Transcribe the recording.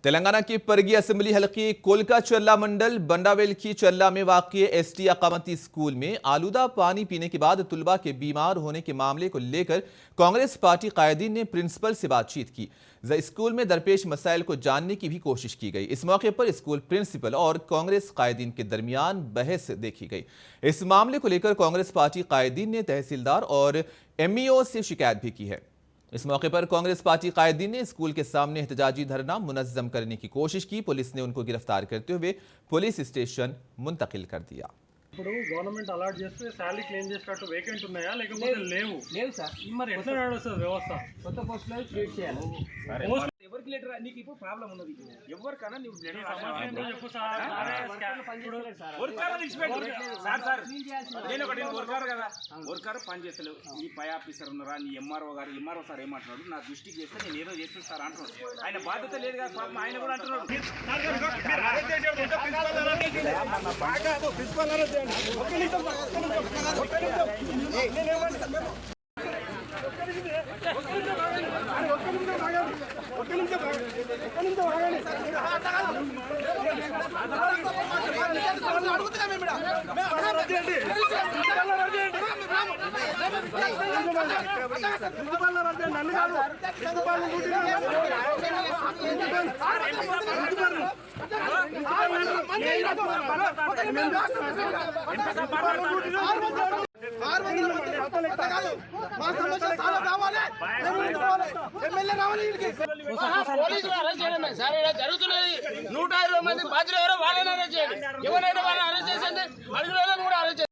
तेलंगाना की परगी असेंबली हलके कोलका चल्ला मंडल बंडावेल की चल्ला में वाक़ एसटी अकामती स्कूल में आलूदा पानी पीने के बाद तुलबा के बीमार होने के मामले को लेकर कांग्रेस पार्टी कायदीन ने प्रिंसिपल से बातचीत की। स्कूल में दरपेश मसाइल को जानने की भी कोशिश की गई। इस मौके पर स्कूल प्रिंसिपल और कांग्रेस कायदीन के दरमियान बहस देखी गई। इस मामले को लेकर कांग्रेस पार्टी कायदीन ने तहसीलदार और एमईओ से शिकायत भी की है। इस मौके पर कांग्रेस पार्टी कायदीन ने स्कूल के सामने एहतजाजी धरना मुनज़्ज़म करने की कोशिश की। पुलिस ने उनको गिरफ्तार करते हुए पुलिस स्टेशन मुंतकिल कर दिया। ఇప్పుడు గవర్నమెంట్ అలాట్ చేస్తే సాలరీ క్లెయిమ్ చేసేటట్టు వేకెంట్ ఉన్నాయా లేకపోతే లేవు సార్ మరి ఎట్లా నడుస్తుంది వ్యవస్థ కొత్త పోస్టులో క్రియేట్ చేయాలి ఎవరికి లెటర్ నీకు ఇప్పుడు ప్రాబ్లం ఉన్నది ఎవరికైనా నీవు లెటర్ సమస్య చెప్పు సార్ వర్కర్ నేను ఒకటి వర్కర్ కదా వర్కర్ పని చేస్తలేవు నీ పై ఆఫీసర్ ఉన్నారా నీ ఎంఆర్ఓ సార్ ఏమంటున్నాడు నా దృష్టికి చేస్తే నేను ఏదో చేస్తాను సార్ అంటున్నాడు ఆయన బాధ్యత లేదు కదా పాపం ఆయన కూడా అంటున్నాడు పోలీసులు అరెస్ట్ చేయడమే సార్ ఇలా జరుగుతున్నది 120 మంది బాధ్యులు ఎవరో వాళ్ళని అరెస్ట్ చేయండి ఎవరైనా వాళ్ళని అరెస్ట్ చేసేది అడుగులను కూడా అరెస్ట్